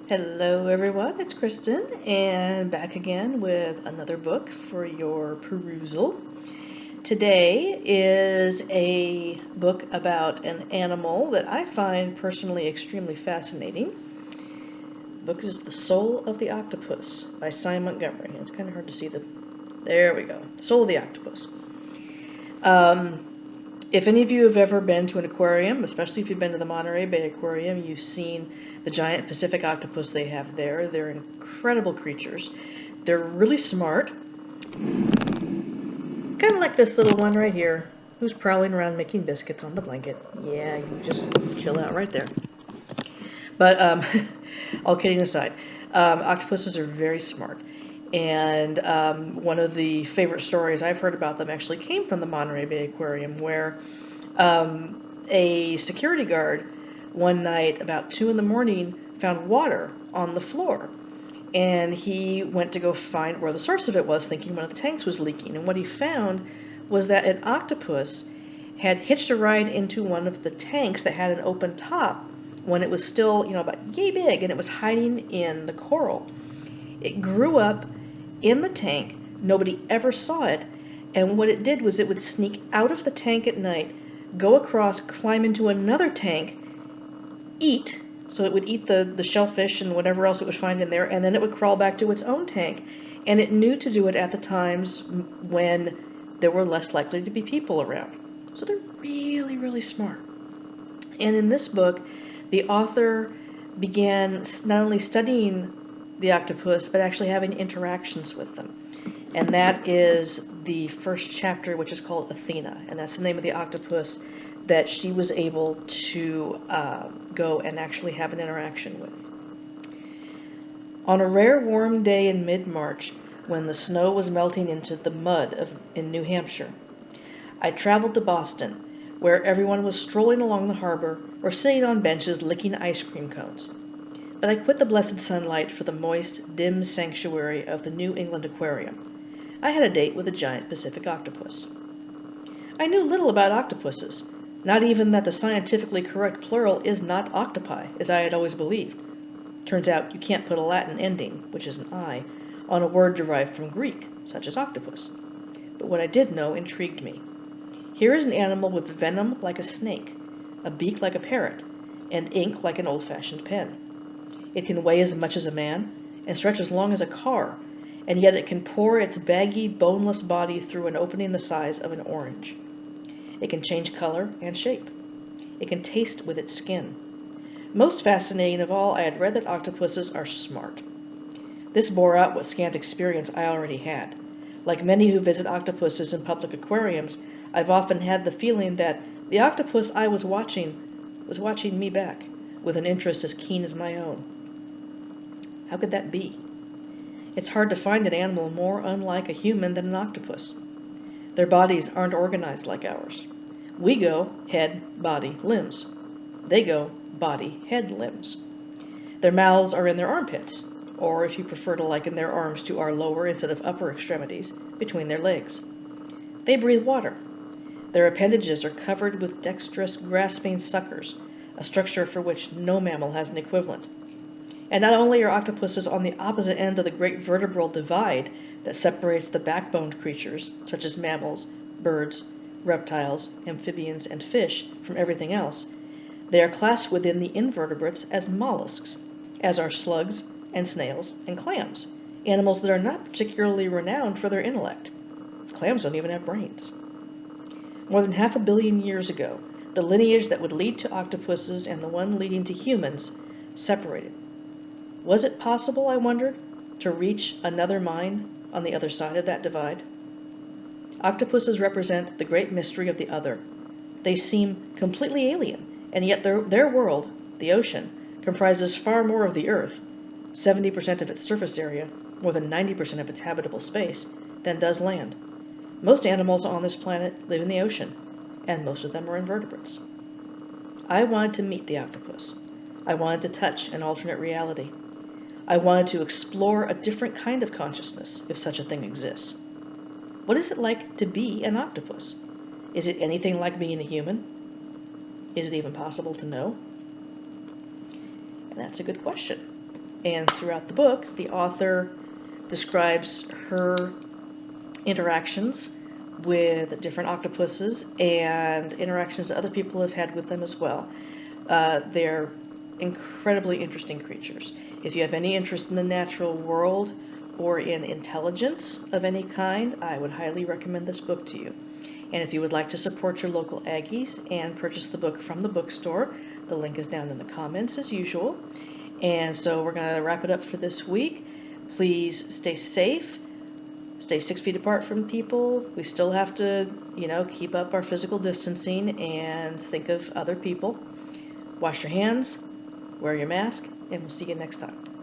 Hello everyone, it's Kristen, and back again with another book for your perusal. Today is a book about an animal that I find personally extremely fascinating. The book is The Soul of the Octopus by Montgomery. It's kind of hard to see There we go. Soul of the Octopus. If any of you have ever been to an aquarium, especially if you've been to the Monterey Bay Aquarium, you've seen the giant Pacific octopus they have there. They're incredible creatures. They're really smart. Kind of like this little one right here, who's prowling around making biscuits on the blanket. Yeah, you just chill out right there. But all kidding aside, octopuses are very smart. And one of the favorite stories I've heard about them actually came from the Monterey Bay Aquarium, where a security guard one night about 2 in the morning found water on the floor. And he went to go find where the source of it was, thinking one of the tanks was leaking. And what he found was that an octopus had hitched a ride into one of the tanks that had an open top when it was still, about yay big, and it was hiding in the coral. It grew up in the tank. Nobody ever saw it. And what it did was it would sneak out of the tank at night, go across, climb into another tank, eat. So it would eat the shellfish and whatever else it would find in there, and then it would crawl back to its own tank. And it knew to do it at the times when there were less likely to be people around. So they're really, really smart. And in this book, the author began not only studying the octopus, but actually having interactions with them. And that is the first chapter, which is called Athena. And that's the name of the octopus that she was able to go and actually have an interaction with. On a rare warm day in mid-March, when the snow was melting into the mud in New Hampshire, I traveled to Boston, where everyone was strolling along the harbor or sitting on benches licking ice cream cones. But I quit the blessed sunlight for the moist, dim sanctuary of the New England Aquarium. I had a date with a giant Pacific octopus. I knew little about octopuses, not even that the scientifically correct plural is not octopi, as I had always believed. Turns out you can't put a Latin ending, which is an I, on a word derived from Greek, such as octopus. But what I did know intrigued me. Here is an animal with venom like a snake, a beak like a parrot, and ink like an old-fashioned pen. It can weigh as much as a man and stretch as long as a car, and yet it can pour its baggy, boneless body through an opening the size of an orange. It can change color and shape. It can taste with its skin. Most fascinating of all, I had read that octopuses are smart. This bore out what scant experience I already had. Like many who visit octopuses in public aquariums, I've often had the feeling that the octopus I was watching me back, with an interest as keen as my own. How could that be? It's hard to find an animal more unlike a human than an octopus. Their bodies aren't organized like ours. We go head, body, limbs. They go body, head, limbs. Their mouths are in their armpits, or if you prefer to liken their arms to our lower instead of upper extremities, between their legs. They breathe water. Their appendages are covered with dexterous, grasping suckers, a structure for which no mammal has an equivalent. And not only are octopuses on the opposite end of the great vertebral divide that separates the backboned creatures, such as mammals, birds, reptiles, amphibians, and fish, from everything else, they are classed within the invertebrates as mollusks, as are slugs and snails and clams, animals that are not particularly renowned for their intellect. Clams don't even have brains. More than 500 million years ago, the lineage that would lead to octopuses and the one leading to humans separated. Was it possible, I wondered, to reach another mind on the other side of that divide? Octopuses represent the great mystery of the other. They seem completely alien, and yet their world, the ocean, comprises far more of the Earth, 70% of its surface area, more than 90% of its habitable space, than does land. Most animals on this planet live in the ocean, and most of them are invertebrates. I wanted to meet the octopus. I wanted to touch an alternate reality. I wanted to explore a different kind of consciousness, if such a thing exists. What is it like to be an octopus? Is it anything like being a human? Is it even possible to know? And that's a good question. And throughout the book, the author describes her interactions with different octopuses and interactions that other people have had with them as well. They're incredibly interesting creatures. If you have any interest in the natural world or in intelligence of any kind, I would highly recommend this book to you. And if you would like to support your local Aggies and purchase the book from the bookstore, the link is down in the comments as usual. And so we're going to wrap it up for this week. Please stay safe. Stay 6 feet apart from people. We still have to, keep up our physical distancing and think of other people. Wash your hands, wear your mask, and we'll see you next time.